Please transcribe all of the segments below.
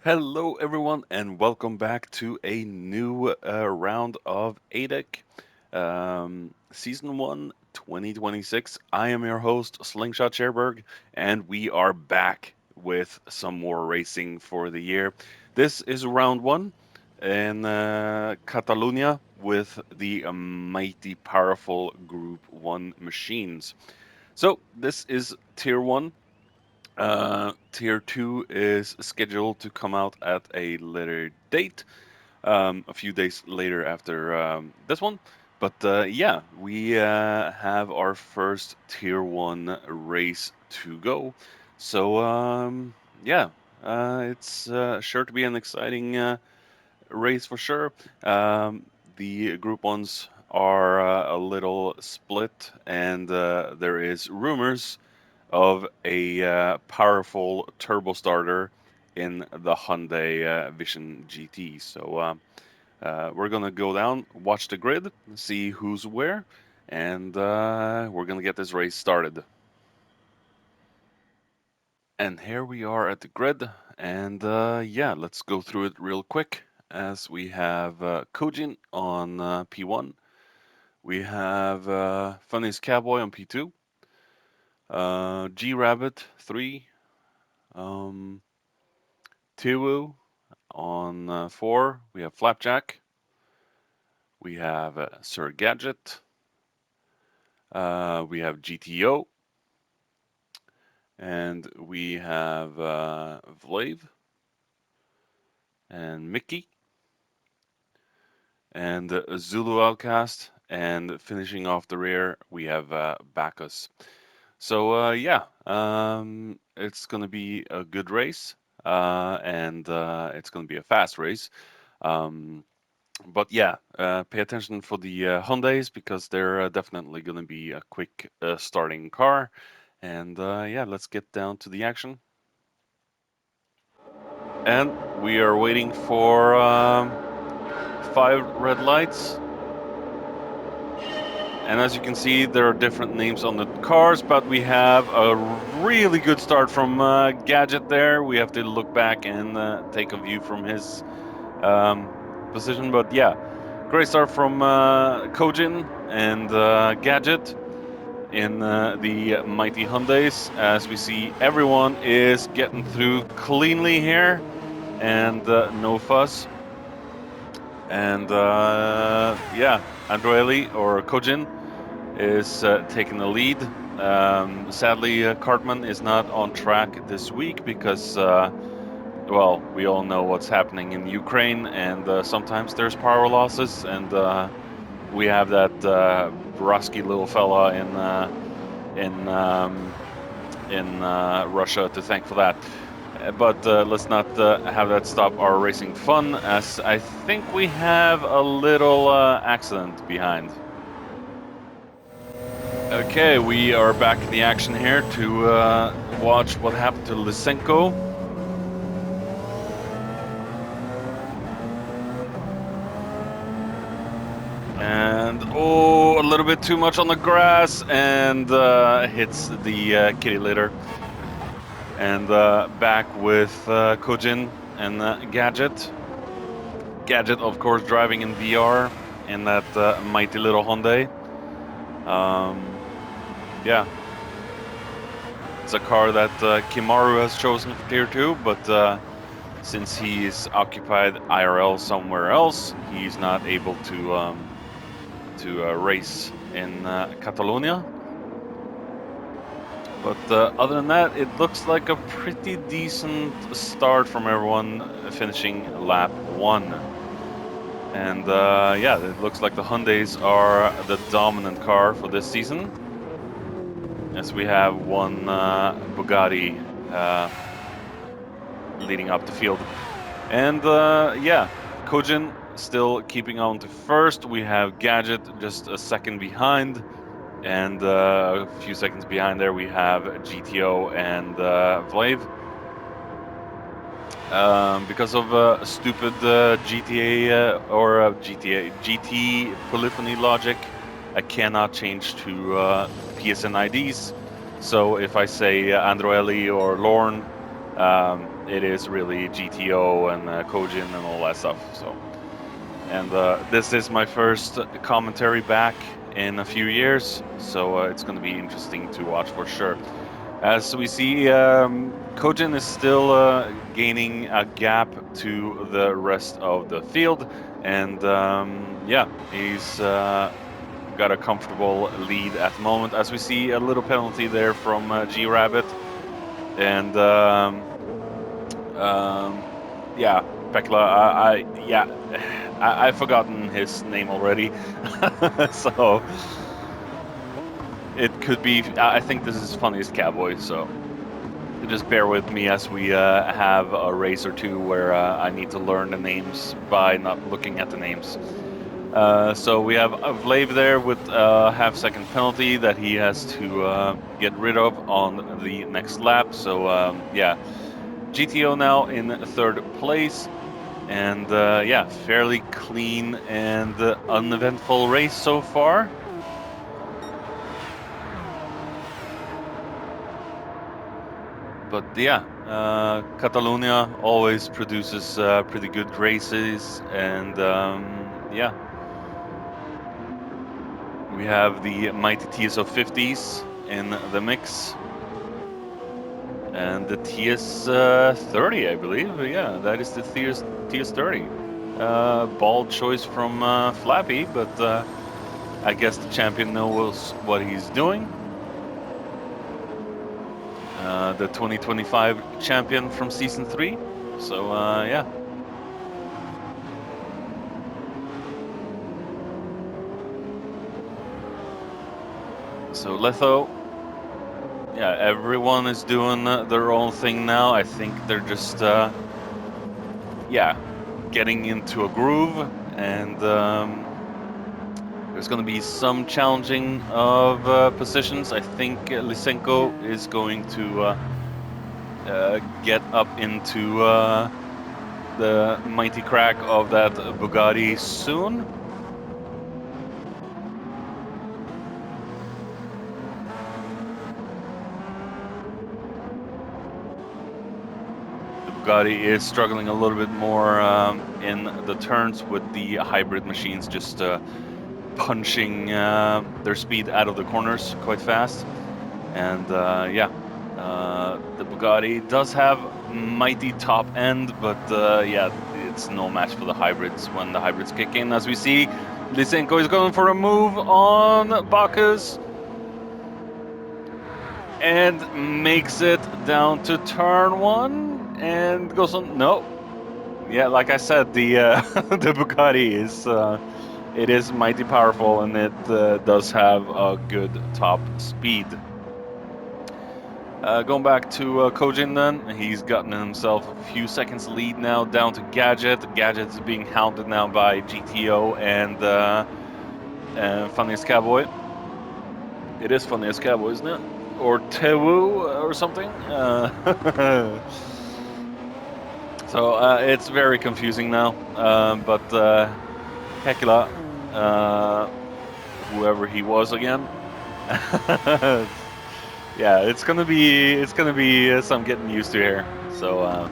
Hello, everyone, and welcome back to a new round of ADEC Season 1 2026. I am your host, Slingshot Chairberg, and we are back with some more racing for the year. This is round 1 in Catalonia with the mighty, powerful Group 1 machines. So, this is Tier 1. Tier 2 is scheduled to come out at a later date, a few days later after this one. But yeah, we have our first Tier 1 race to go. So yeah, it's sure to be an exciting race for sure. The Group 1s are a little split, and there is rumors of a powerful turbo starter in the Hyundai Vision GT. So we're gonna go down, watch the grid, see who's where, and we're gonna get this race started. And here we are at the grid, and yeah, let's go through it real quick. As we have Kojin on P1, we have Funny's Cowboy on P2, G Rabbit 3, um, Tiwu on 4, we have Flapjack. We have Sir Gadget. We have GTO. And we have Vlave and Mickey. And Zulu Outcast. And finishing off the rear, we have Bacchus. So yeah, it's going to be a good race. And it's going to be a fast race. But yeah, pay attention for the Hyundais because they're definitely going to be a quick starting car. And yeah, let's get down to the action. And we are waiting for 5 red lights. And as you can see, there are different names on the cars, but we have a really good start from Gadget there. We have to look back and take a view from his position. But yeah, great start from Kojin and Gadget in the mighty Hyundais. As we see, everyone is getting through cleanly here and no fuss. And yeah, Androeli or Kojin is taking the lead. Sadly, Cartman is not on track this week because well, we all know what's happening in Ukraine, and sometimes there's power losses, and we have that brusky little fella in Russia to thank for that. But let's not have that stop our racing fun, as I think we have a little accident behind. Okay, we are back in the action here to watch what happened to Lysenko. And oh, a little bit too much on the grass and hits the kitty litter. And back with Kojin and Gadget. Gadget, of course, driving in VR in that mighty little Hyundai. Yeah. It's a car that Kimmaru has chosen for Tier 2, but since he is occupied IRL somewhere else, he's not able to race in Catalonia. But other than that, it looks like a pretty decent start from everyone finishing lap 1. And yeah, it looks like the Hyundais are the dominant car for this season, as we have one Bugatti leading up the field. And yeah, Kojin still keeping on to first. We have Gadget just a second behind. And a few seconds behind there, we have GTO and Vlave. Because of stupid GTA or GT polyphony logic, I cannot change to PSN IDs. So if I say Androeli or Lorne, It is really GTO and Kojin and all that stuff. So, and this is my first commentary back in a few years, so it's going to be interesting to watch for sure. As we see, Kojin is still gaining a gap to the rest of the field, and yeah, he's got a comfortable lead at the moment. As we see, a little penalty there from G Rabbit, and yeah, Pekla. I've forgotten his name already, so it could be. I think this is Funniest Cowboy, so just bear with me as we have a race or two where I need to learn the names by not looking at the names. So we have Vlave there with a half-second penalty that he has to get rid of on the next lap. So yeah, GTO now in third place. And yeah, fairly clean and uneventful race so far. But yeah, Catalonia always produces pretty good races, and yeah, we have the mighty TSO 50s in the mix, and the TS 30, I believe. Yeah, that is the TS 30. Bald choice from Flappy, but I guess the champion knows what he's doing. The 2025 champion from season 3. So yeah. So Letho, yeah, everyone is doing their own thing now. I think they're just yeah, getting into a groove, and there's going to be some challenging of positions. I think Lysenko is going to get up into the mighty crack of that Bugatti soon. The Bugatti is struggling a little bit more in the turns with the hybrid machines just punching their speed out of the corners quite fast. And yeah, the Bugatti does have mighty top end, but yeah, it's no match for the hybrids when the hybrids kick in. As we see, Lysenko is going for a move on Bacchus and makes it down to turn 1 and goes on. No, yeah, like I said, the the Bugatti is it is mighty powerful, and it does have a good top speed. Going back to Kojin then, he's gotten himself a few seconds lead now down to Gadget. Gadget is being hounded now by GTO and Funniest Cowboy. It is Funniest Cowboy, isn't it? Or Tewu or something? So it's very confusing now, but Hekla, whoever he was again, yeah, it's gonna be some getting used to here. So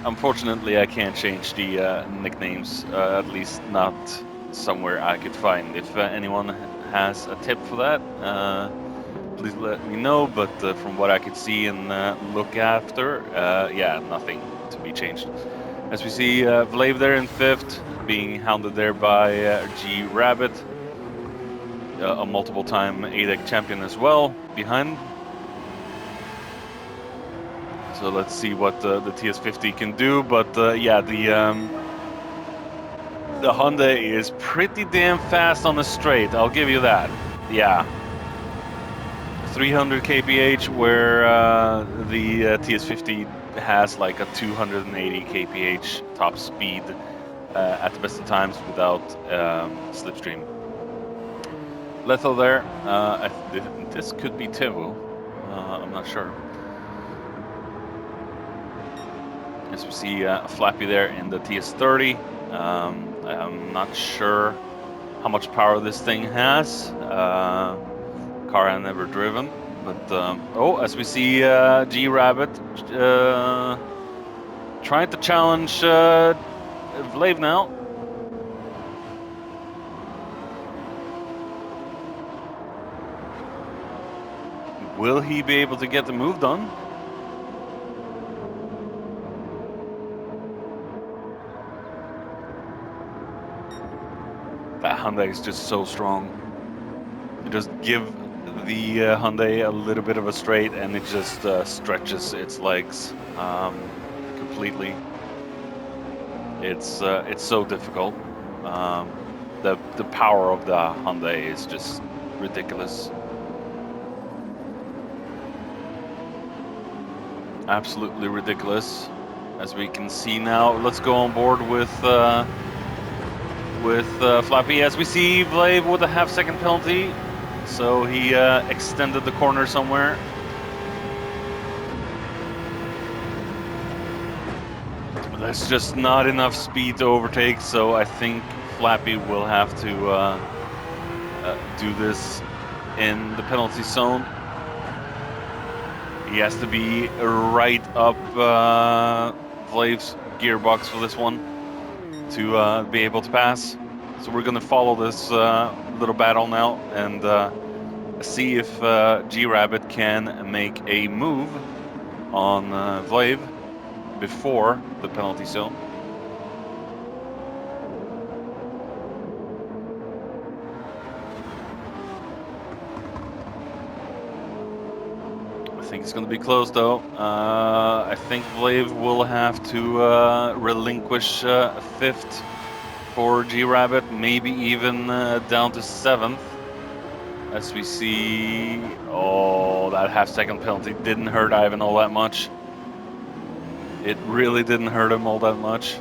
unfortunately, I can't change the nicknames, at least not somewhere I could find. If anyone has a tip for that, please let me know. But from what I could see and look after, yeah, nothing to be changed. As we see, Vlave there in 5th, being hounded there by G Rabbit, a multiple-time ADEC champion as well, behind. So let's see what the TS50 can do. But yeah, the Honda is pretty damn fast on the straight. I'll give you that. Yeah. 300 kph, where the TS50 has like a 280 kph top speed at the best of times without slipstream. Letho there. This could be Tevu. I'm not sure. As we see Flappy there in the TS30. I'm not sure how much power this thing has. Car I've never driven. But oh, as we see G Rabbit trying to challenge Vlave now. Will he be able to get the move done? That Hyundai is just so strong. You just give the Hyundai a little bit of a straight and it just stretches its legs completely. It's so difficult. The power of the Hyundai is just ridiculous. Absolutely ridiculous. As we can see now, let's go on board with Flappy. As we see Vlave with a half-second penalty, so he extended the corner somewhere. There's just not enough speed to overtake, so I think Flappy will have to do this in the penalty zone. He has to be right up Vlave's gearbox for this one to be able to pass. So we're going to follow this little battle now and see if G-Rabbit can make a move on Vlave before the penalty zone. I think it's going to be close though. I think Vlave will have to relinquish 5th for G-Rabbit, maybe even down to 7th. As we see, oh, that half-second penalty didn't hurt Ivan all that much. It really didn't hurt him all that much.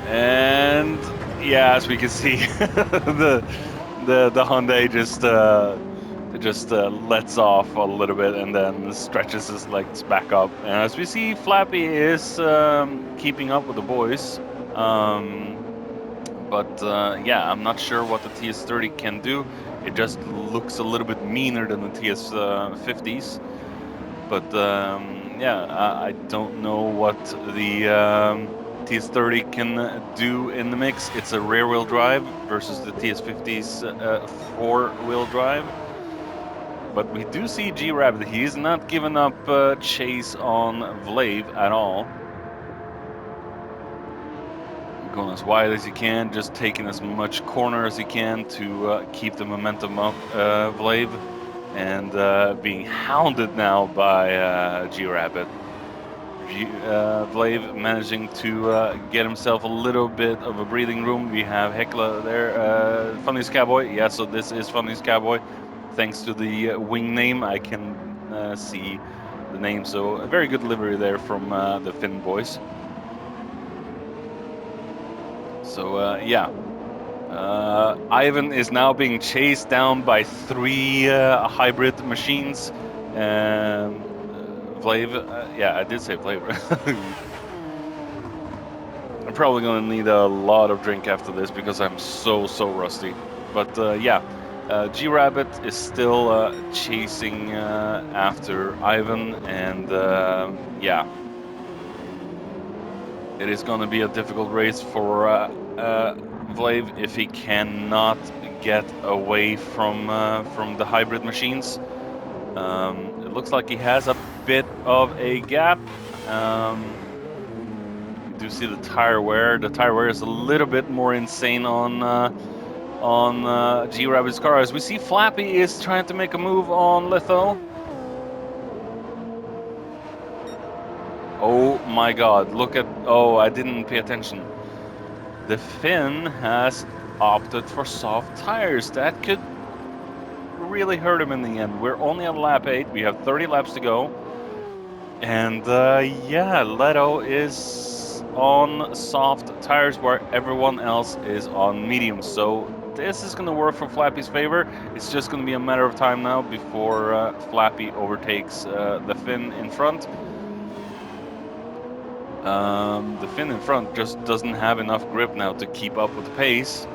And yeah, as we can see, the Hyundai just lets off a little bit and then stretches his legs back up. And as we see, Flappy is keeping up with the boys. But yeah, I'm not sure what the TS30 can do. It just looks a little bit meaner than the TS50s. But yeah, I don't know what the TS30 can do in the mix. It's a rear-wheel drive versus the TS50's four-wheel drive. But we do see G-Rabbit. He's not giving up chase on Vlave at all. Going as wide as he can, just taking as much corner as he can to keep the momentum up Vlave, and being hounded now by G-Rabbit. Vlave managing to get himself a little bit of a breathing room. We have Hekla there, Funniest Cowboy. Yeah, so this is Funniest Cowboy. Thanks to the wing name, I can see the name. So a very good livery there from the Finn boys. So yeah, Ivan is now being chased down by 3 hybrid machines. Vlave, yeah, I did say Vlave. I'm probably going to need a lot of drink after this because I'm so rusty. But yeah, G-Rabbit is still chasing after Ivan, and yeah. It is going to be a difficult race for Vlave if he cannot get away from the hybrid machines. It looks like he has a bit of a gap. You do see the tire wear. The tire wear is a little bit more insane on G-Rabbit's car. As we see, Flappy is trying to make a move on Litho. Oh my god, look at... Oh, I didn't pay attention. The Finn has opted for soft tires. That could really hurt him in the end. We're only on lap 8. We have 30 laps to go. And yeah, Leto is on soft tires where everyone else is on medium. So this is going to work for Flappy's favor. It's just going to be a matter of time now before Flappy overtakes the Finn in front. The Finn in front just doesn't have enough grip now to keep up with the pace.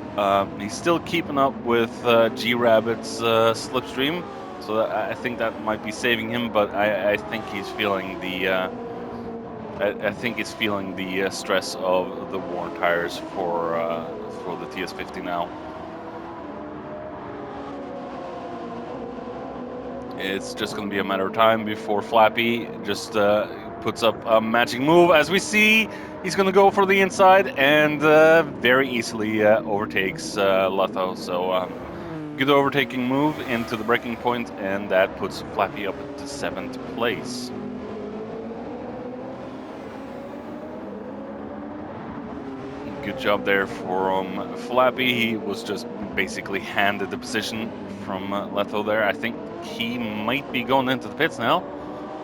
He's still keeping up with G-Rabbit's slipstream, so I think that might be saving him. But I think he's feeling the I think he's feeling the stress of the worn tires for the TS50 now. It's just going to be a matter of time before Flappy just puts up a magic move. As we see, he's going to go for the inside and very easily overtakes Lotho. So good overtaking move into the braking point, and that puts Flappy up at the 7th place. Good job there from Flappy. He was just basically handed the position from Letho there. I think he might be going into the pits now,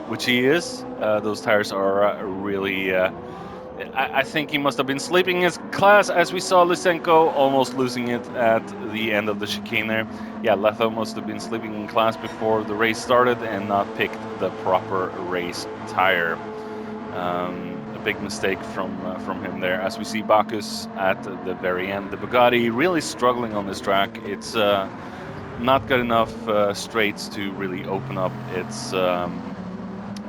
which he is. Those tires are really... I think he must have been sleeping in his class, as we saw Lysenko almost losing it at the end of the chicane there. Yeah, Letho must have been sleeping in class before the race started and not picked the proper race tire. A big mistake from him there. As we see Bacchus at the very end, the Bugatti really struggling on this track. It's not got enough straights to really open up its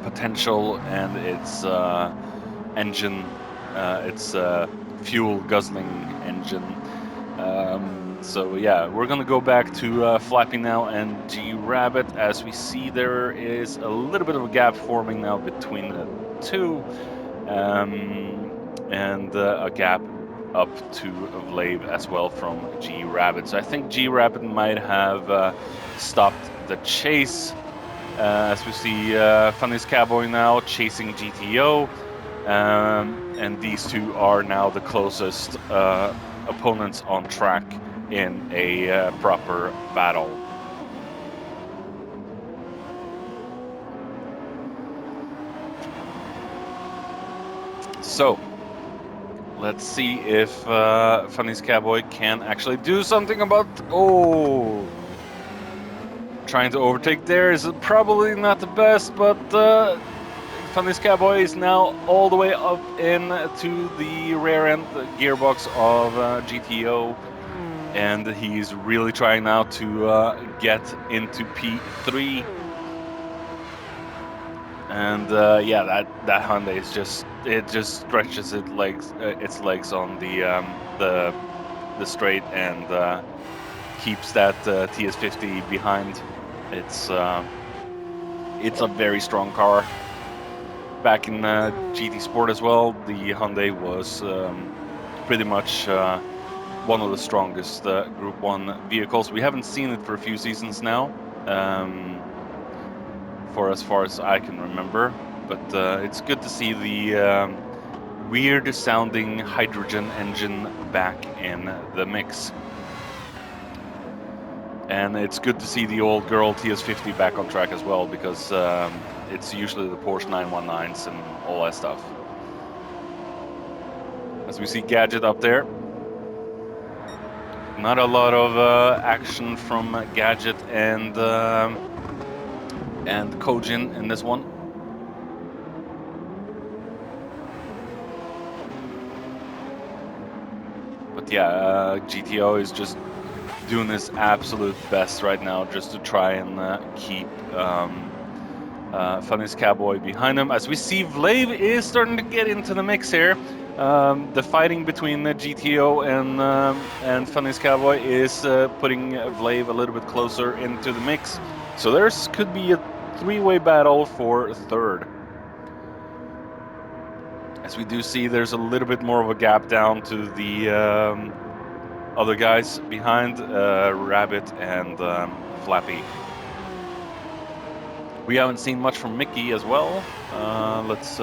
potential and its engine, its fuel guzzling engine. So yeah, we're gonna go back to Flappy now and G-Rabbit. As we see, there is a little bit of a gap forming now between the two, and a gap up to Vlave as well from G-Rabbit. So I think G-Rabbit might have stopped the chase. As we see Funny's Cowboy now chasing GTO, and these two are now the closest opponents on track in a proper battle. So let's see if Funny's Cowboy can actually do something about... Oh! Trying to overtake there is probably not the best, but Funny's Cowboy is now all the way up into the rear end gearbox of GTO, and he's really trying now to get into P3. And yeah, that Hyundai is just stretches its legs on the straight and keeps that TS50 behind. It's a very strong car. Back in GT Sport as well, the Hyundai was pretty much one of the strongest Group 1 vehicles. We haven't seen it for a few seasons now, for as far as I can remember, but it's good to see the weird sounding hydrogen engine back in the mix. And it's good to see the old girl TS50 back on track as well, because it's usually the Porsche 919s and all that stuff. As we see Gadget up there. Not a lot of action from Gadget and Kojin in this one. But yeah, GTO is just doing his absolute best right now just to try and keep Funny's Cowboy behind him. As we see, Vlave is starting to get into the mix here. The fighting between the GTO and Funny's Cowboy is putting Vlave a little bit closer into the mix. So there's could be a three-way battle for third. As we do see, there's a little bit more of a gap down to the other guys behind, Rabbit and Flappy. We haven't seen much from Mickey as well. Let's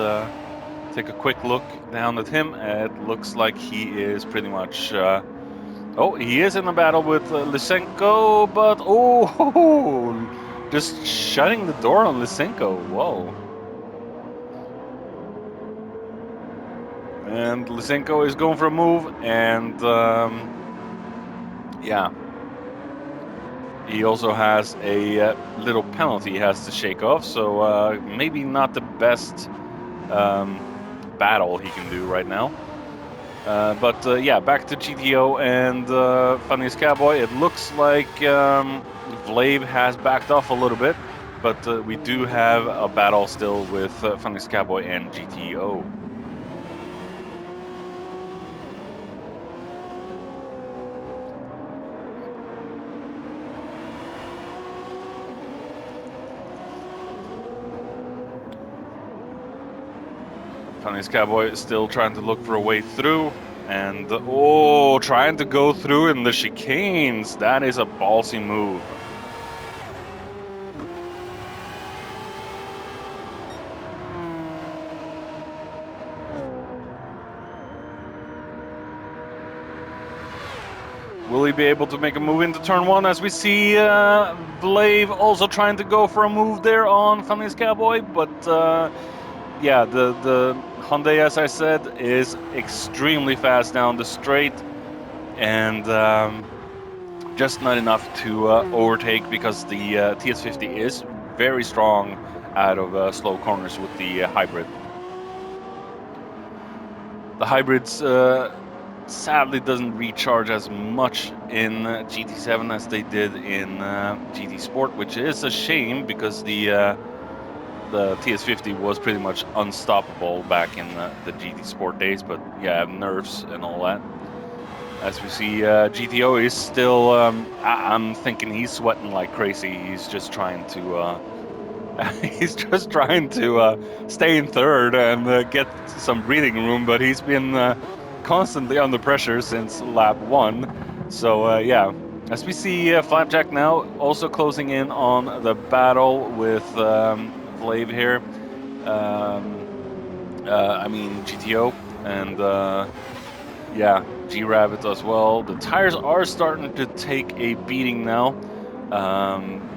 take a quick look down at him. It looks like he is pretty much... oh, he is in a battle with Lysenko, but oh, just shutting the door on Lysenko. Whoa. And Lysenko is going for a move, and yeah. He also has a little penalty he has to shake off, so maybe not the best battle he can do right now. Yeah, back to GTO and Funniest Cowboy. It looks like Vlave has backed off a little bit, but we do have a battle still with Funniest Cowboy and GTO. Funniest Cowboy is still trying to look for a way through. And, trying to go through in the chicanes. That is a ballsy move. Will he be able to make a move into turn one, as we see Vlave also trying to go for a move there on Funniest Cowboy, but yeah, the Hyundai, as I said, is extremely fast down the straight, and just not enough to overtake, because the TS50 is very strong out of slow corners with the hybrid. The hybrids sadly doesn't recharge as much in GT7 as they did in GT Sport, which is a shame, because the TS50 was pretty much unstoppable back in the GT Sport days. But yeah, nerfs and all that. As we see, GTO is still. I'm thinking he's sweating like crazy. He's just trying to. He's just trying to stay in third and get some breathing room, but he's been constantly under pressure since lap one. So yeah, as we see Flapjack now also closing in on the battle with Vlave here. I mean GTO and yeah, G-Rabbit as well. The tires are starting to take a beating now.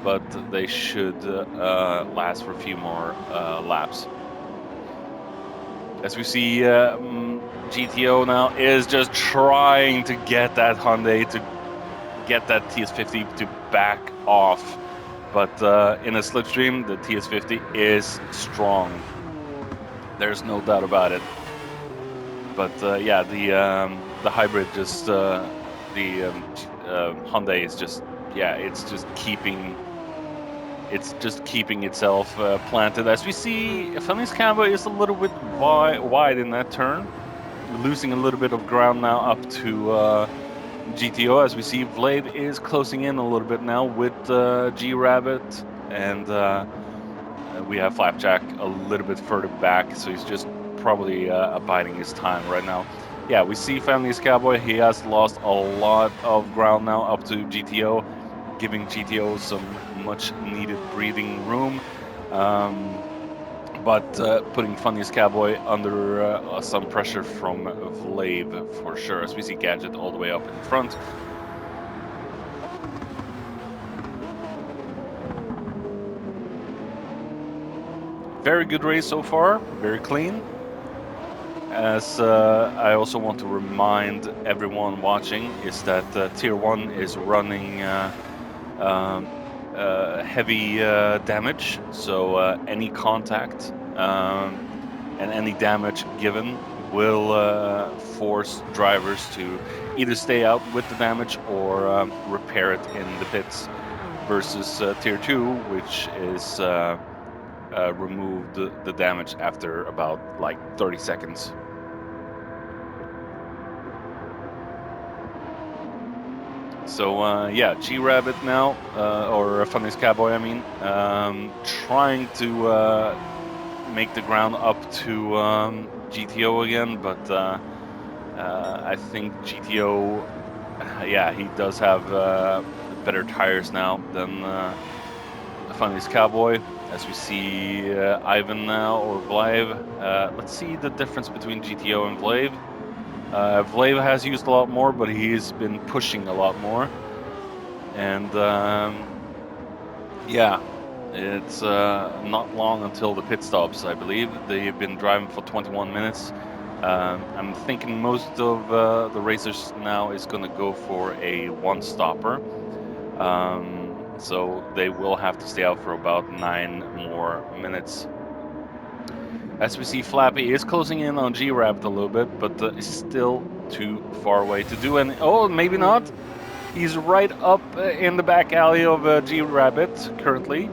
But they should last for a few more laps. As we see, GTO now is just trying to get that Hyundai to get that TS50 to back off. But in a slipstream, the TS50 is strong. There's no doubt about it. But yeah, the hybrid just Hyundai is just, yeah, it's just keeping itself planted. As we see, Funniest Cowboy is a little bit wide in that turn, losing a little bit of ground now up to GTO. As we see, Vlave is closing in a little bit now with G-Rabbit, and we have Flapjack a little bit further back, so he's just probably abiding his time right now. Yeah, we see Funniest Cowboy. He has lost a lot of ground now up to GTO, giving GTO some much needed breathing room, but putting Funniest Cowboy under some pressure from Vlave for sure, as we see Gadget all the way up in front. Very good race so far, very clean. As I also want to remind everyone watching, is that Tier 1 is running heavy damage, so any contact and any damage given will force drivers to either stay out with the damage or repair it in the pits, versus Tier 2, which is remove the damage after about like 30 seconds. So yeah, G-Rabbit now, or Funniest Cowboy, I mean, trying to make the ground up to GTO again, but I think GTO, yeah, he does have better tires now than Funniest Cowboy. As we see Ivan now, or Vlave. Let's see the difference between GTO and Vlave. Vlave has used a lot more, but he's been pushing a lot more. And yeah, it's not long until the pit stops, I believe. They've been driving for 21 minutes. I'm thinking most of the racers now is going to go for a one-stopper. So they will have to stay out for about 9 more minutes. As we see, Flappy is closing in on G-Rabbit a little bit, but is still too far away to do any. Oh, maybe not. He's right up in the back alley of G-Rabbit currently.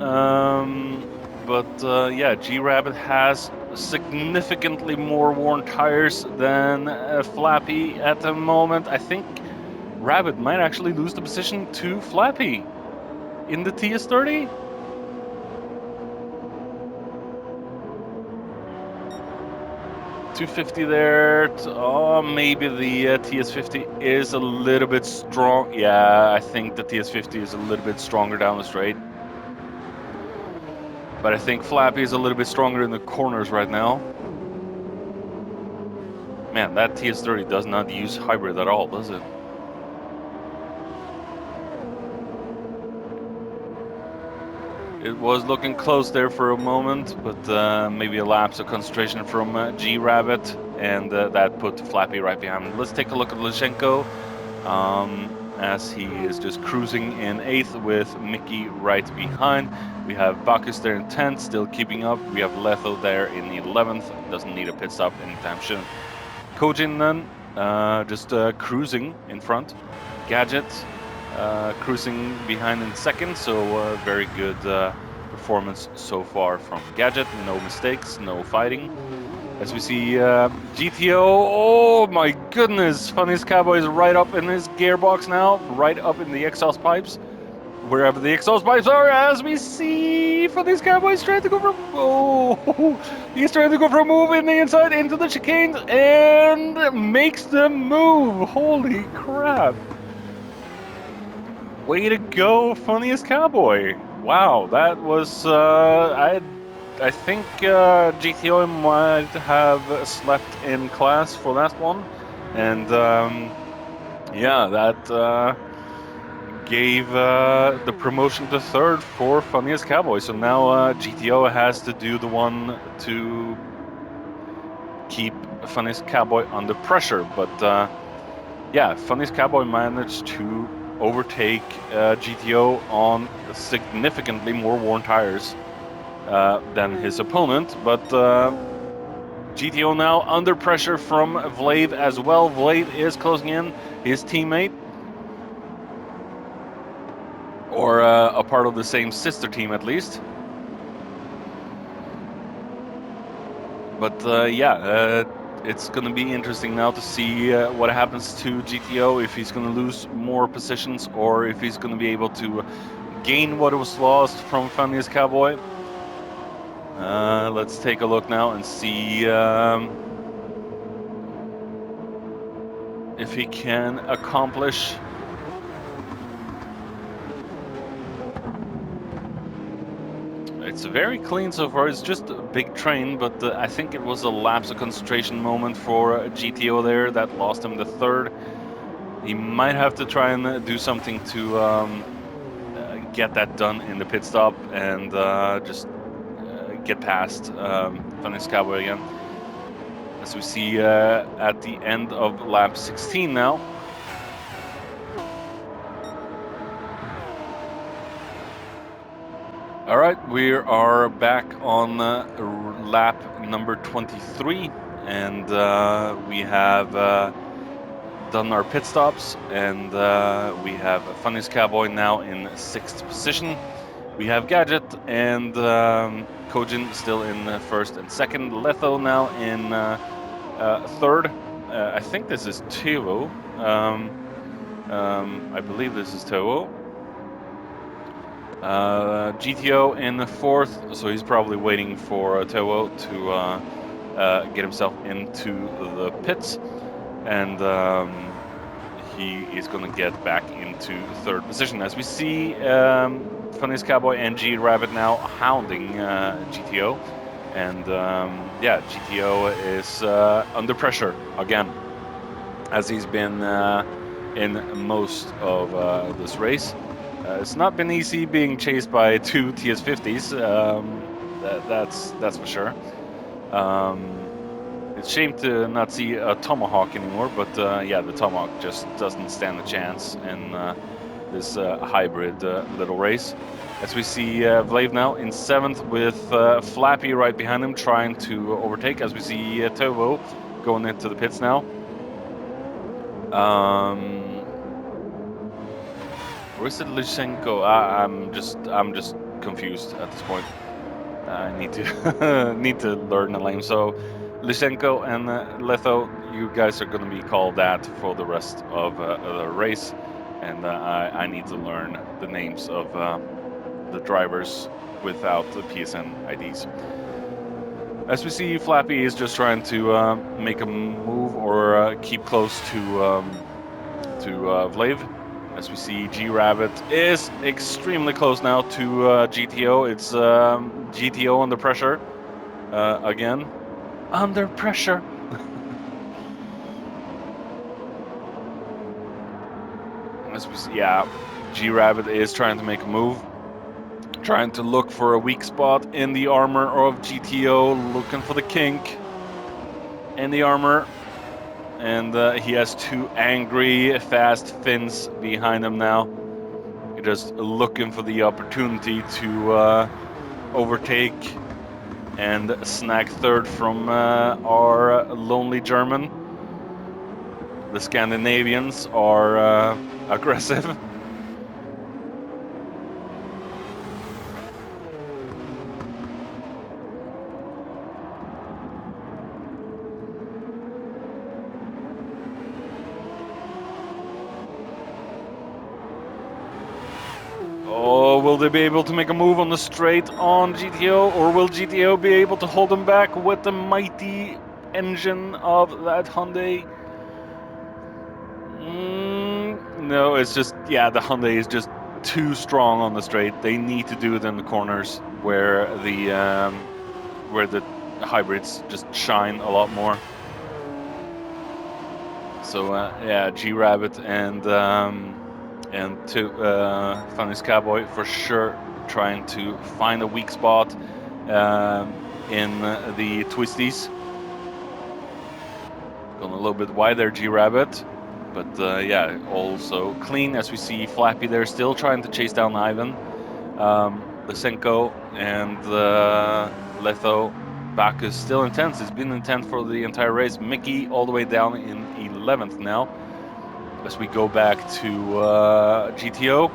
Yeah, G-Rabbit has significantly more worn tires than Flappy at the moment. I think Rabbit might actually lose the position to Flappy in the TS30. $250 there. Oh, maybe the TS50 is a little bit strong. Yeah, I think the TS50 is a little bit stronger down the straight. But I think Flappy is a little bit stronger in the corners right now. Man, that TS30 does not use hybrid at all, does it? It was looking close there for a moment, but maybe a lapse of concentration from G-Rabbit, and that put Flappy right behind him. Let's take a look at Lushenko, as he is just cruising in 8th with Mickey right behind. We have Bacchus there in 10th, still keeping up. We have Letho there in 11th, doesn't need a pit stop anytime soon. Kojin then, just cruising in front. Gadget cruising behind in 2nd, so very good performance so far from Gadget. No mistakes, no fighting. As we see GTO, oh my goodness, Funniest Cowboy is right up in his gearbox now, right up in the exhaust pipes. Wherever the exhaust pipes are, as we see Funniest Cowboy's trying to go for, oh, he's trying to go for a move in the inside into the chicanes and makes the move. Holy crap. Way to go, Funniest Cowboy! Wow, that was I think GTO might have slept in class for that one, and yeah, that gave the promotion to 3rd for Funniest Cowboy. So now GTO has to do the one to keep Funniest Cowboy under pressure, but yeah, Funniest Cowboy managed to overtake GTO on significantly more worn tires than his opponent, but GTO now under pressure from Vlade as well. Vlade is closing in his teammate, or a part of the same sister team at least. But yeah, it's going to be interesting now to see what happens to GTO, if he's going to lose more positions or if he's going to be able to gain what was lost from Funniest Cowboy. Let's take a look now and see if he can accomplish. It's very clean so far. It's just a big train, but I think it was a lapse of concentration moment for GTO there that lost him the 3rd. He might have to try and do something to get that done in the pit stop and just get past Funniest Cowboy again. As we see at the end of lap 16 now. All right, we are back on lap number 23, and we have done our pit stops, and we have Funniest Cowboy now in 6th position. We have Gadget and Kojin still in 1st and 2nd. Letho now in 3rd. I think this is Tevo. I believe this is Tevo. GTO in 4th, so he's probably waiting for Tevo to get himself into the pits, and he is going to get back into 3rd position. As we see Funniest Cowboy and G-Rabbit now hounding GTO, and yeah, GTO is under pressure again, as he's been in most of this race. It's not been easy being chased by 2 TS50s, that's for sure. It's a shame to not see a Tomahawk anymore, but yeah, the Tomahawk just doesn't stand a chance in this hybrid little race. As we see Vlave now in 7th with Flappy right behind him trying to overtake. As we see Tovo going into the pits now. Or is it Lysenko? I'm just confused at this point. I need to need to learn the name. So Lysenko and Letho, you guys are going to be called that for the rest of the race, and I need to learn the names of the drivers without the PSN IDs. As we see, Flappy is just trying to make a move or keep close to Vlave. As we see, G-Rabbit is extremely close now to GTO. It's GTO under pressure again. Under pressure. As we see, yeah, G-Rabbit is trying to make a move. Trying to look for a weak spot in the armor of GTO. Looking for the kink in the armor. And he has two angry, fast Finns behind him now. He's just looking for the opportunity to overtake and snag third from our lonely German. The Scandinavians are aggressive. Oh, will they be able to make a move on the straight on GTO, or will GTO be able to hold them back with the mighty engine of that Hyundai? No, it's just, yeah, the Hyundai is just too strong on the straight. They need to do it in the corners where the hybrids just shine a lot more. So yeah, G-Rabbit and Funny's Cowboy for sure trying to find a weak spot in the twisties. Going a little bit wider, G-Rabbit. But yeah, also clean as we see Flappy there still trying to chase down Ivan. Lysenko and Letho back is still intense. It's been intense for the entire race. Mickey all the way down in 11th now. As we go back to GTO,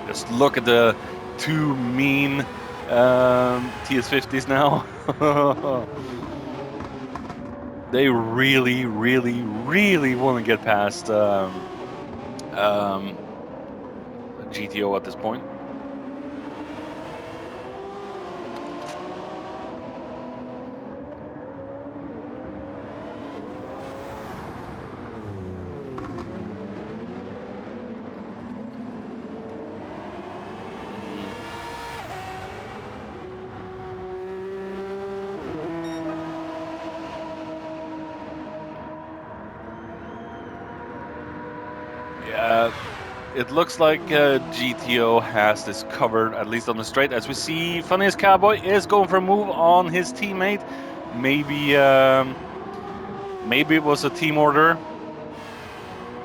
just look at the two mean TS50s now. They really, really, really want to get past GTO at this point. It looks like GTO has this covered, at least on the straight. As we see, Funniest Cowboy is going for a move on his teammate. Maybe it was a team order.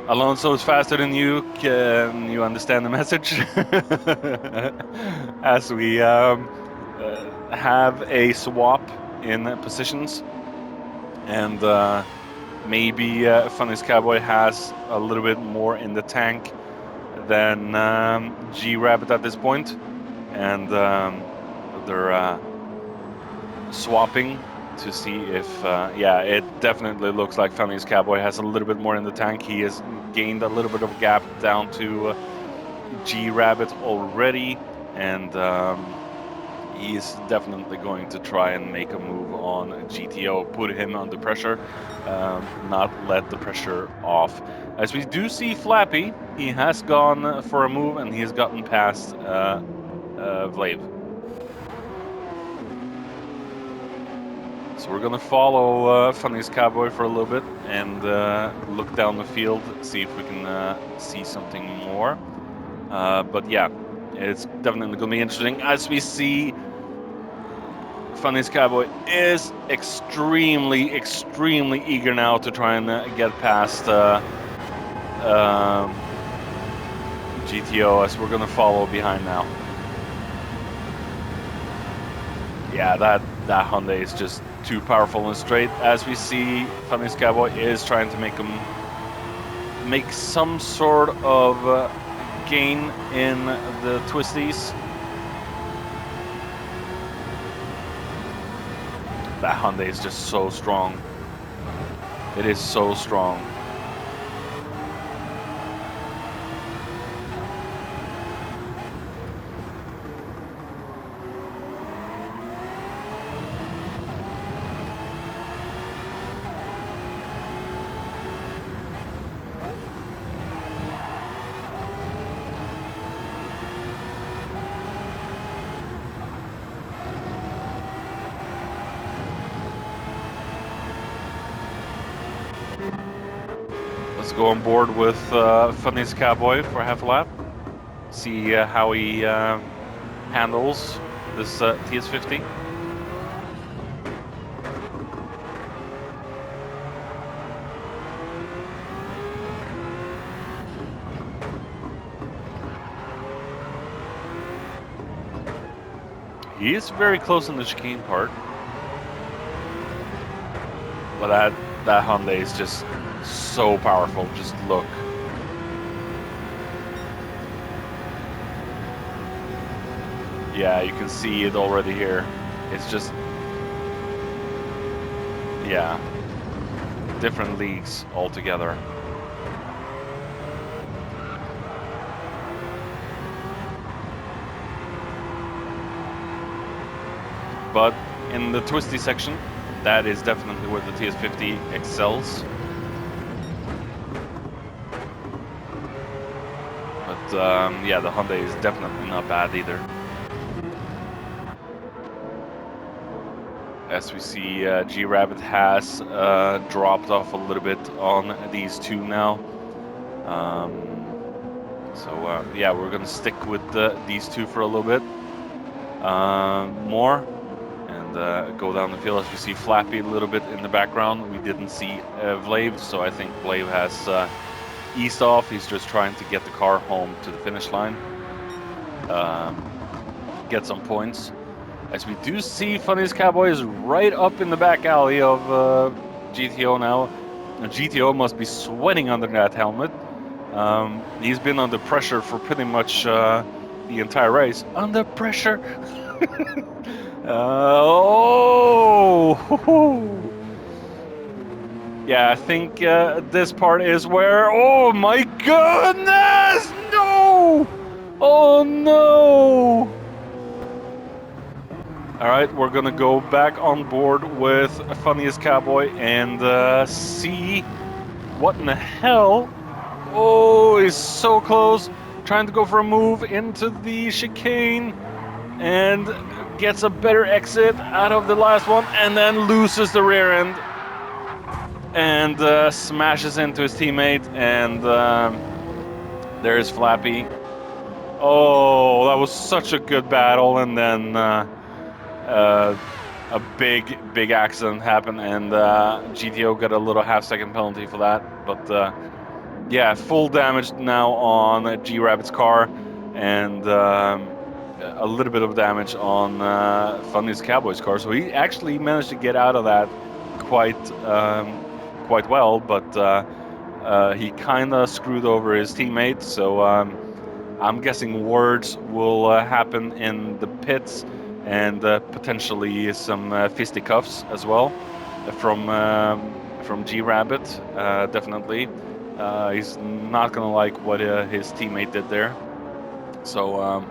Alonso is faster than you. Can you understand the message? As we have a swap in positions. And maybe Funniest Cowboy has a little bit more in the tank than G-Rabbit at this point, and they're swapping to see if, yeah, it definitely looks like Funniest Cowboy has a little bit more in the tank. He has gained a little bit of a gap down to G-Rabbit already, and he's definitely going to try and make a move on GTO, put him under pressure, not let the pressure off. As we do see Flappy, he has gone for a move and he has gotten past Vlave. So we're gonna follow Funniest Cowboy for a little bit and look down the field, see if we can see something more. But yeah, it's definitely gonna be interesting. As we see, Funniest Cowboy is extremely, extremely eager now to try and get past GTO, as we're going to follow behind now. Yeah, that Hyundai is just too powerful and straight. As we see, Funniest Cowboy is trying to make some sort of gain in the twisties. That Hyundai is just so strong. It is so strong. Let's go on board with Funniest Cowboy for half a lap. See how he handles this TS50. He is very close in the chicane part. But that Hyundai is just so powerful. Just look. Yeah, you can see it already here. It's just, yeah, different leagues altogether. But in the twisty section, that is definitely where the TS50 excels. But yeah, the Hyundai is definitely not bad either. As we see, G-Rabbit has dropped off a little bit on these two now. So yeah, we're gonna stick with these two for a little bit more. And go down the field. As we see Flappy a little bit in the background. We didn't see Vlave, so I think Vlave has eased off. He's just trying to get the car home to the finish line, get some points. As we do see Funniest Cowboy is right up in the back alley of GTO now. GTO must be sweating under that helmet. He's been under pressure for pretty much the entire race. Under pressure. Yeah, I think this part is where, oh my goodness, no! Oh no! All right, we're gonna go back on board with Funniest Cowboy and see what in the hell. Oh, he's so close, trying to go for a move into the chicane and gets a better exit out of the last one, and then loses the rear end and smashes into his teammate, and there's Flappy. Oh, that was such a good battle, and then a big accident happened, and GTO got a little half-second penalty for that. But yeah, full damage now on G-Rabbit's car, and a little bit of damage on Funniest Cowboy's car. So he actually managed to get out of that quite well, but he kind of screwed over his teammate. So I'm guessing words will happen in the pits, and potentially some fisticuffs as well from G-Rabbit, definitely. He's not gonna like what his teammate did there. So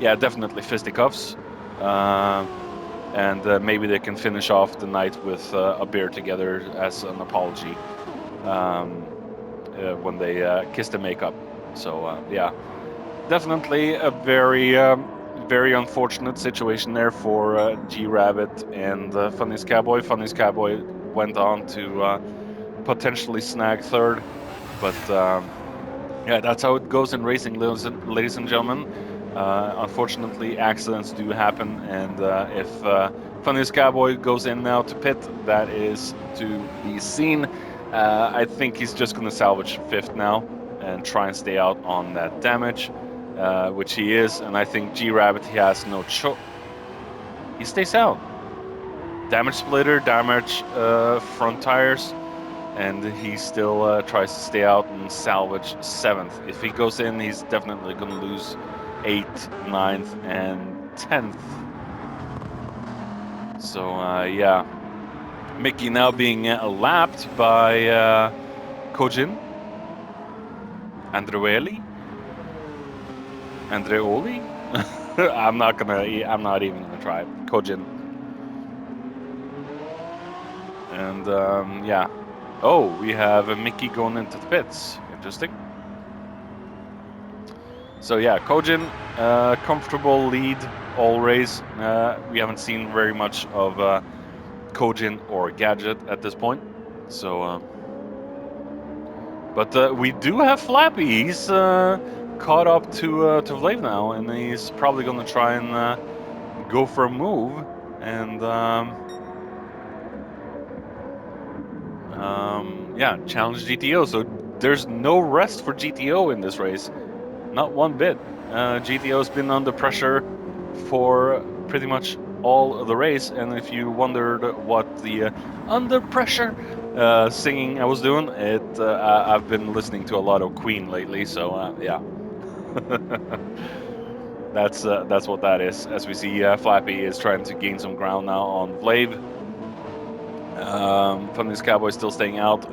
yeah, definitely fisticuffs, and maybe they can finish off the night with a beer together as an apology when they kiss the makeup. So yeah, definitely a very unfortunate situation there for G-Rabbit and Funniest Cowboy. Funniest Cowboy went on to potentially snag third, but yeah, that's how it goes in racing, ladies and gentlemen. Unfortunately, accidents do happen, and if Funniest Cowboy goes in now to pit, that is to be seen. I think he's just going to salvage fifth now and try and stay out on that damage, which he is, and I think G-Rabbit, he has no choice. He stays out. damage splitter, damage front tires, and he still tries to stay out and salvage 7th. If he goes in, he's definitely going to lose 8th, 9th, and 10th. So yeah, Mickey now being lapped by Kojin, Andreoli. I'm not even gonna try Kojin. And yeah. Oh, we have a Mickey going into the pits. Interesting. So yeah, Kojin, comfortable lead all race. We haven't seen very much of Kojin or Gadget at this point. So, but we do have Flappy. He's caught up to Vlave now, and he's probably gonna try and go for a move. And yeah, challenge GTO. So there's no rest for GTO in this race, not one bit. GTO's been under pressure for pretty much all of the race, and if you wondered what the under pressure singing I was doing, I've been listening to a lot of Queen lately, so yeah. That's what that is. As we see, Flappy is trying to gain some ground now on Vlave. Funniest Cowboy still staying out.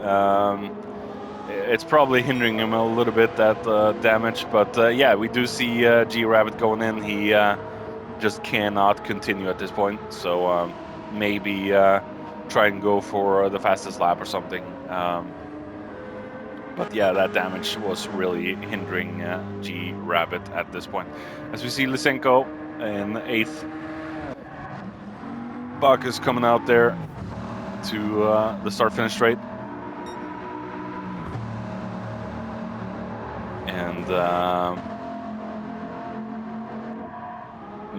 It's probably hindering him a little bit, that damage, but yeah, we do see G Rabbit going in. He just cannot continue at this point, so maybe try and go for the fastest lap or something. But yeah, that damage was really hindering G Rabbit at this point. As we see Lysenko in 8th. Buck is coming out there to the start-finish straight. And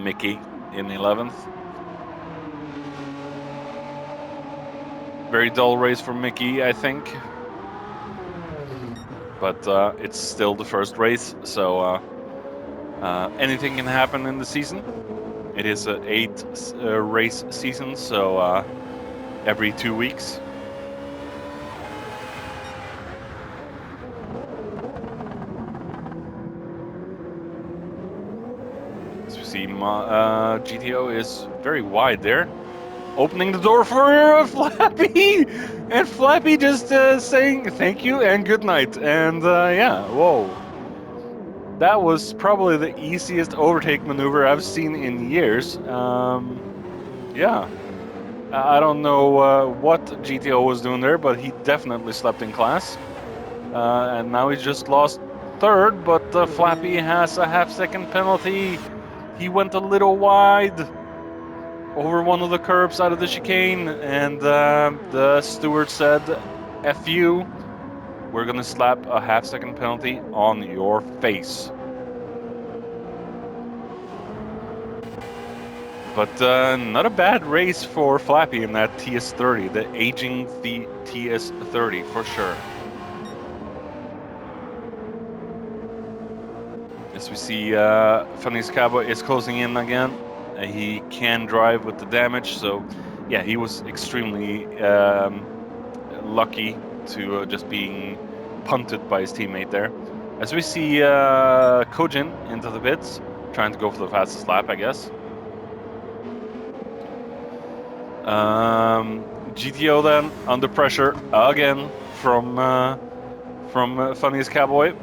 Mickey in 11th. Very dull race for Mickey, I think. But it's still the first race, so anything can happen in the season. It is an 8 race season, so every 2 weeks. As we see, GTO is very wide there. Opening the door for Flappy! And Flappy just saying thank you and good night. And yeah, whoa. That was probably the easiest overtake maneuver I've seen in years. Yeah. I don't know what GTO was doing there, but he definitely slept in class. And now he just lost 3rd, but Flappy has a half-second penalty. He went a little wide over one of the curbs out of the chicane, and the steward said, F you, we're gonna slap a half-second penalty on your face. But not a bad race for Flappy in that TS30, the aging TS30 for sure. As we see, Funniest Cowboy is closing in again. He can drive with the damage, so yeah, he was extremely lucky to just being punted by his teammate there. As we see Kojin into the pits, trying to go for the fastest lap, I guess. GTO then under pressure again from Funniest Cowboy.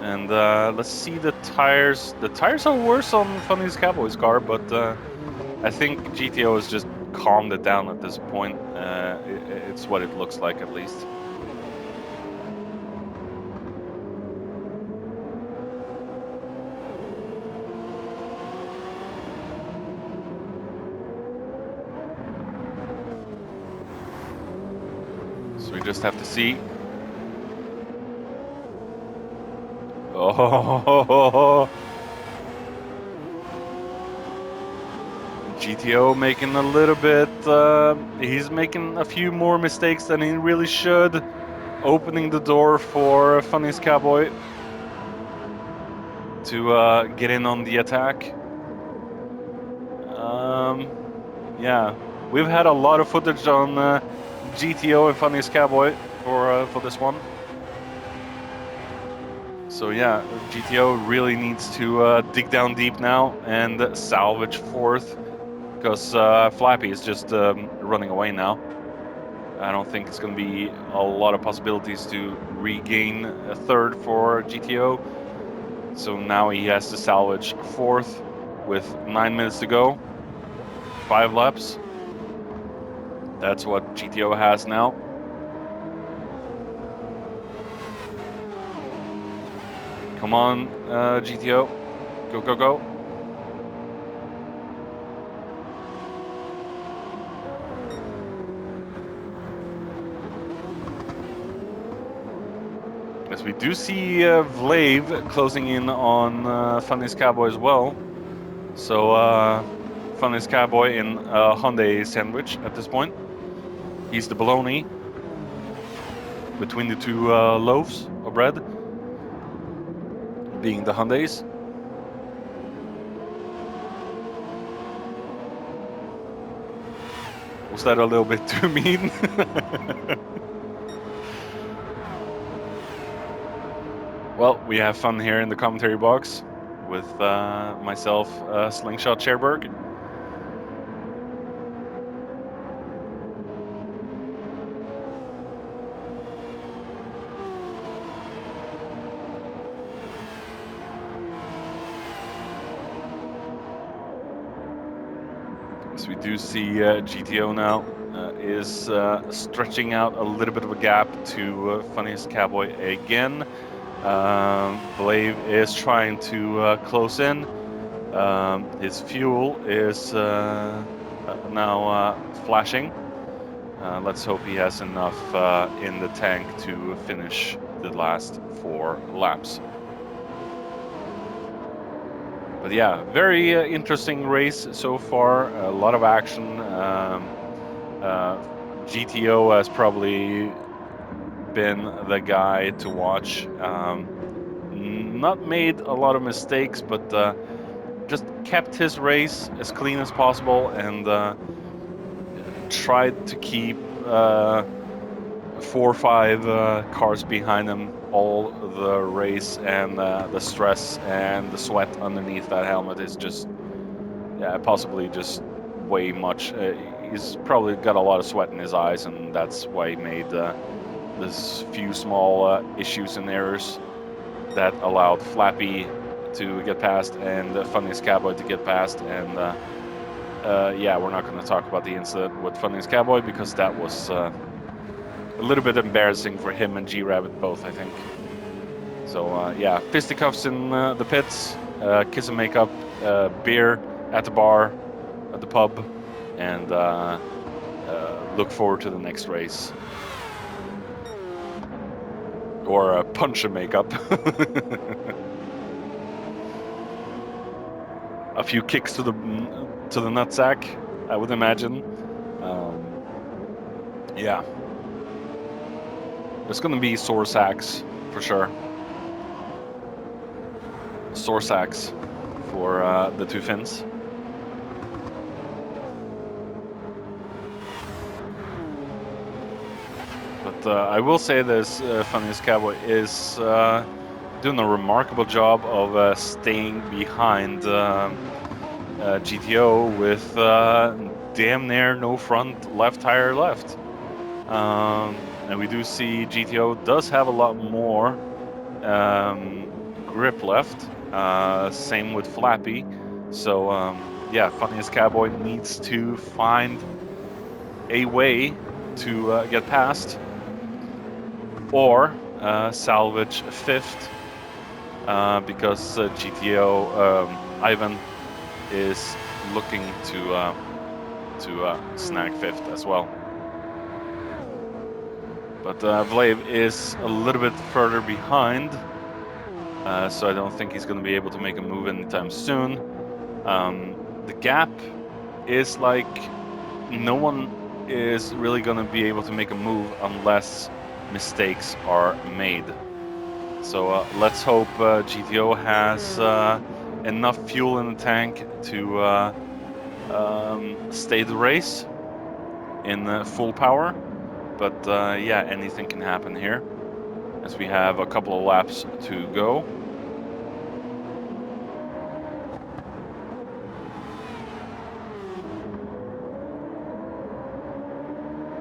And let's see the tires. The tires are worse on Funniest Cowboy's car, but I think GTO has just calmed it down at this point. It's what it looks like, at least. So we just have to see. Oh, GTO making a little bit. He's making a few more mistakes than he really should. Opening the door for Funniest Cowboy to get in on the attack. Yeah, we've had a lot of footage on GTO and Funniest Cowboy for this one. So yeah, GTO really needs to dig down deep now and salvage fourth, because Flappy is just running away now. I don't think it's going to be a lot of possibilities to regain a third for GTO. So now he has to salvage fourth with 9 minutes to go. 5 laps. That's what GTO has now. Come on, GTO. Go, go, go. As we do see Vlave closing in on Funniest Cowboy as well. So Funniest Cowboy in a Hyundai sandwich at this point. He's the bologna between the two loaves of bread, being the Hyundais. Was that a little bit too mean? Well, we have fun here in the commentary box with myself, Slingshot Chairberg. As we do see GTO now is stretching out a little bit of a gap to Funniest Cowboy again. Blave is trying to close in. His fuel is now flashing. Let's hope he has enough in the tank to finish the last 4 laps. But yeah, very interesting race so far. A lot of action. GTO has probably been the guy to watch. Not made a lot of mistakes, but just kept his race as clean as possible and tried to keep 4 or 5 cars behind him all the race, and the stress and the sweat underneath that helmet is just, yeah, possibly just way much. He's probably got a lot of sweat in his eyes, and that's why he made this few small issues and errors that allowed Flappy to get past and Funniest Cowboy to get past. And yeah, we're not going to talk about the incident with Funniest Cowboy because that was a little bit embarrassing for him and G-Rabbit both, I think. So yeah, fisticuffs in the pits, kiss and make up, beer at the bar, at the pub, and look forward to the next race. Or punch and make up. A few kicks to the nutsack, I would imagine. Yeah. There's going to be sore sacks, for sure. Sore sacks for the 2 Finns. But I will say this, Funniest Cowboy is doing a remarkable job of staying behind GTO with damn near no front left tire left. And we do see GTO does have a lot more grip left. Same with Flappy. So yeah, Funniest Cowboy needs to find a way to get past or salvage 5th because GTO Ivan is looking to snag 5th as well. But Vlave is a little bit further behind, so I don't think he's going to be able to make a move anytime soon. The gap is like no one is really going to be able to make a move unless mistakes are made. So let's hope GTO has enough fuel in the tank to stay the race. in full power. But yeah, anything can happen here, as we have a couple of laps to go.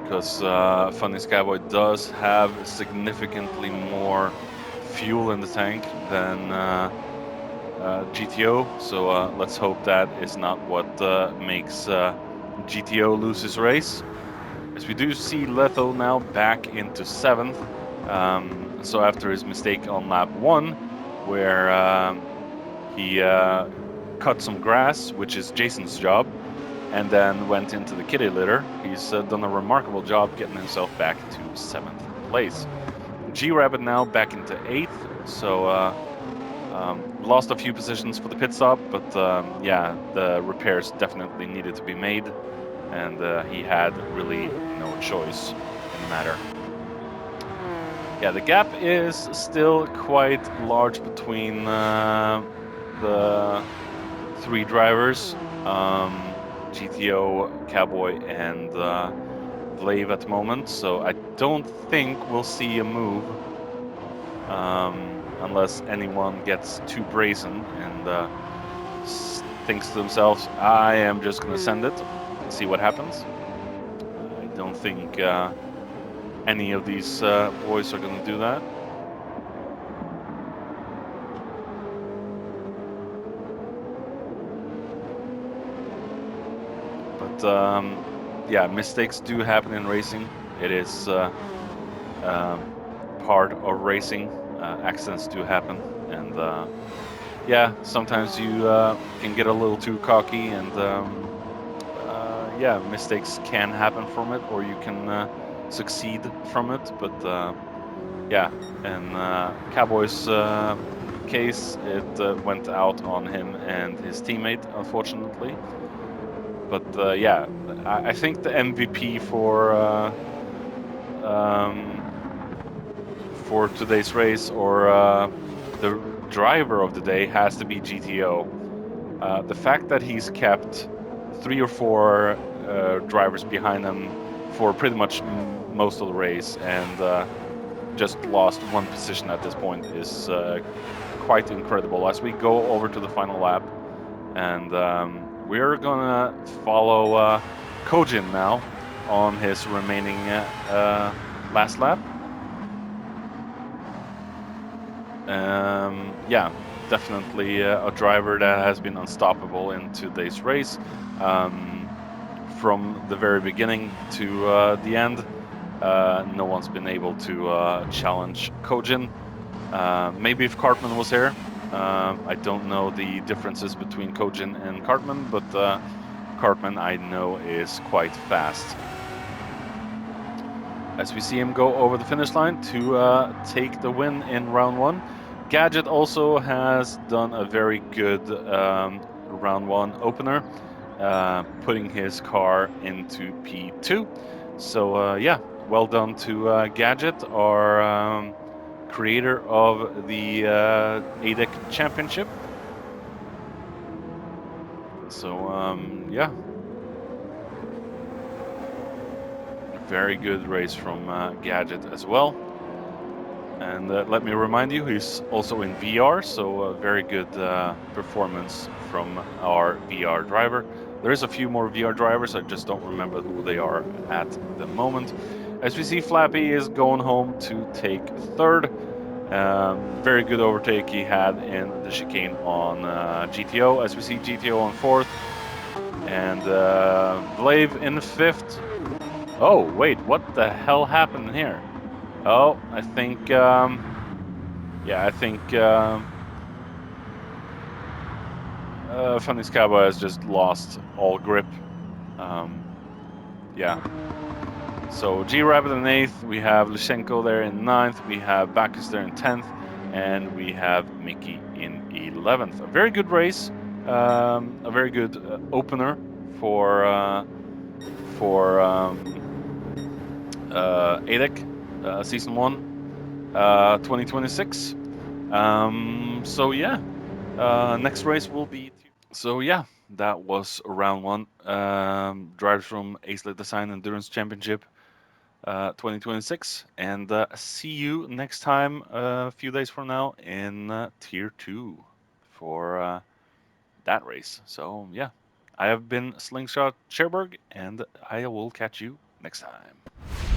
Because Funny Skyboy does have significantly more fuel in the tank than GTO, so let's hope that is not what makes GTO lose his race. As we do see Letho now back into 7th, so after his mistake on lap 1, where he cut some grass, which is Jason's job, and then went into the kitty litter, he's done a remarkable job getting himself back to 7th place. G-Rabbit now back into 8th, so lost a few positions for the pit stop, but yeah, the repairs definitely needed to be made, and he had really no choice in the matter. Yeah, the gap is still quite large between the 3 drivers, GTO, Cowboy, and Vlave at the moment, so I don't think we'll see a move unless anyone gets too brazen and thinks to themselves, I am just going to send it and see what happens. I don't think any of these boys are going to do that. But yeah, mistakes do happen in racing. It is part of racing. Accidents do happen, and yeah, sometimes you can get a little too cocky, and yeah, mistakes can happen from it, or you can succeed from it. But yeah, in Cowboy's case, it went out on him and his teammate, unfortunately. But yeah, I think the MVP for today's race, or the driver of the day, has to be GTO. The fact that he's kept 3 or 4 drivers behind him for pretty much most of the race, and just lost 1 position at this point is quite incredible. As we go over to the final lap, and we're gonna follow Kojin now on his remaining last lap. Yeah, definitely a driver that has been unstoppable in today's race. From the very beginning to the end, no one's been able to challenge Kojin. Maybe if Cartman was here. I don't know the differences between Kojin and Cartman, but Cartman I know is quite fast. As we see him go over the finish line to take the win in round 1. Gadget also has done a very good round 1 opener, putting his car into P2. So yeah, well done to Gadget, our creator of the ADEC championship. So yeah, very good race from Gadget as well. And let me remind you, he's also in VR, so a very good performance from our VR driver. There is a few more VR drivers, I just don't remember who they are at the moment. As we see, Flappy is going home to take 3rd. Very good overtake he had in the chicane on GTO. As we see, GTO on 4th, and Vlave in 5th. Oh, wait, what the hell happened here? Oh, I think, yeah, I think Funny Cowboy has just lost all grip. Yeah. So G-Rabbit in 8th, we have Lyshenko there in 9th, we have Bacchus there in 10th, and we have Mickey in 11th. A very good race, a very good opener for ADEC Season 1 2026. So yeah, next race will be... So yeah, that was round one. Drivers from Acelith Design Endurance Championship 2026. And see you next time, a few days from now, in Tier 2 for that race. So, yeah, I have been Slingshot Chairberg, and I will catch you next time.